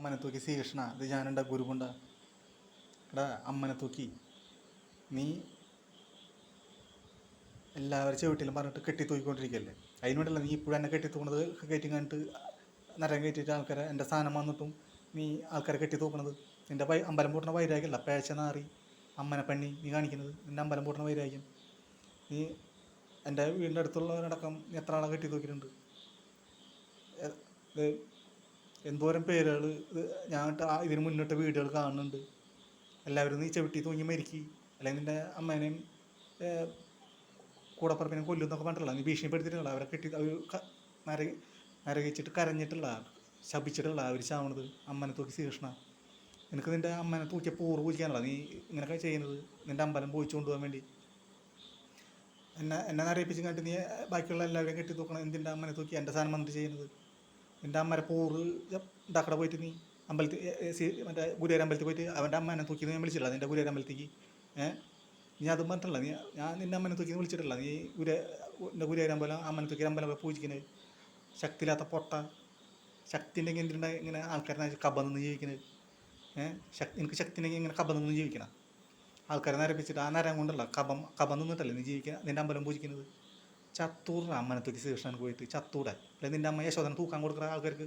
അമ്മനെ തൂക്കി ശ്രീകൃഷ്ണ ഇത് ഞാനുണ്ട ഗുരുകുണ്ട എടാ അമ്മനെ തൂക്കി നീ എല്ലാവരും ചെവിട്ടിലും പറഞ്ഞിട്ട് കെട്ടി തൂക്കിക്കൊണ്ടിരിക്കുകയല്ലേ. അതിനുവേണ്ടല്ല നീ ഇപ്പോഴും എന്നെ കെട്ടി തൂക്കണത്. കയറ്റി കണ്ടിട്ട് നരം കയറ്റിയിട്ട് ആൾക്കാരെ എൻ്റെ സ്ഥാനം വന്നിട്ടും നീ ആൾക്കാരെ കെട്ടി തൂക്കണത്. നിൻ്റെ അമ്പലം പൂട്ടണ വൈരാഗ്യമല്ല, പേച്ച നാറി അമ്മനെ പണി നീ കാണിക്കുന്നത്. നിൻ്റെ അമ്പലം പൂട്ടണ വൈരാഗ്യം. നീ എൻ്റെ വീടിൻ്റെ അടുത്തുള്ളവരടക്കം നീ എത്ര ആളെ കെട്ടി തൂക്കിയിട്ടുണ്ട്. ഇത് എന്തോരം പേരുകൾ ഞാൻ ഇതിന് മുന്നിട്ട് വീഡിയോകൾ കാണുന്നുണ്ട്. എല്ലാവരും നീ ചെവിട്ടി തൂങ്ങി മരിക്കി, അല്ലെങ്കിൽ നിൻ്റെ അമ്മേനെയും കൂടപ്പറപ്പിനെ കൊല്ലുന്നൊക്കെ പറഞ്ഞിട്ടുള്ള നീ ഭീഷണിപ്പെടുത്തിയിട്ടുള്ള അവരെ കെട്ടി നരകിച്ചിട്ട് കരഞ്ഞിട്ടുള്ള ശപിച്ചിട്ടുള്ള അവർ ചാവണത്. അമ്മനെ തൂക്കി ശ്രീകൃഷ്ണ നിനക്ക് നിൻ്റെ അമ്മനെ തൂക്കിയ പൂറ് പൂജിക്കാനുള്ള നീ ഇങ്ങനെയൊക്കെ ചെയ്യുന്നത്. നിൻ്റെ അമ്പലം പോയിച്ചു കൊണ്ടുപോകാൻ വേണ്ടി എന്നെ നരയിപ്പിച്ച് കണ്ടിട്ട് നീ ബാക്കിയുള്ള എല്ലാവരെയും കെട്ടി തൂക്കണം. എന്തിൻ്റെ അമ്മനെ തൂക്കി എൻ്റെ സാധനം വന്നിട്ട് ചെയ്യുന്നത്. നിൻ്റെ അമ്മരെ പൂറ് ഉണ്ടാക്കട പോയിട്ട് നീ അമ്പലത്തിൽ മറ്റേ ഗുരുവായൂർ അമ്പലത്തിൽ പോയിട്ട് അവൻ്റെ അമ്മനെ തൂക്കി ഞാൻ വിളിച്ചിട്ടില്ല നിൻ്റെ ഗുരുവായൂർ അമ്പലത്തേക്ക്. നീ അതും പറഞ്ഞിട്ടില്ല. ഞാൻ നിൻ്റെ അമ്മനെ തൂക്കി വിളിച്ചിട്ടില്ല. നീ എൻ്റെ ഗുരുവായൂർ അമ്പലം അമ്മനെ തൂക്കി അമ്പലം പൂജിക്കുന്നത് ശക്തിയില്ലാത്ത പൊട്ട. ശക്തി ഉണ്ടെങ്കിൽ എന്തിനുണ്ട ഇങ്ങനെ ആൾക്കാരെ കബ നിന്ന് ജീവിക്കുന്നത്. എനിക്ക് ശക്തി ഉണ്ടെങ്കിൽ ഇങ്ങനെ കബ നിന്ന് ജീവിക്കണം. ആൾക്കാരെ നരപ്പിച്ചിട്ട് ആ നരം കൊണ്ടല്ല കബ നിന്നിട്ടല്ലേ നീ ജീവിക്കുക. നിൻ്റെ അമ്പലം പൂജിക്കുന്നത്. ചത്തൂറ അമ്മനെ തൂക്കി ശ്രീകൃഷ്ണൻ പോയിട്ട് ചത്തൂടെ. അല്ലെങ്കിൽ നിൻ്റെ അമ്മ യശോദനെ തൂക്കാൻ കൊടുക്കുന്ന ആൾക്കാർക്ക്.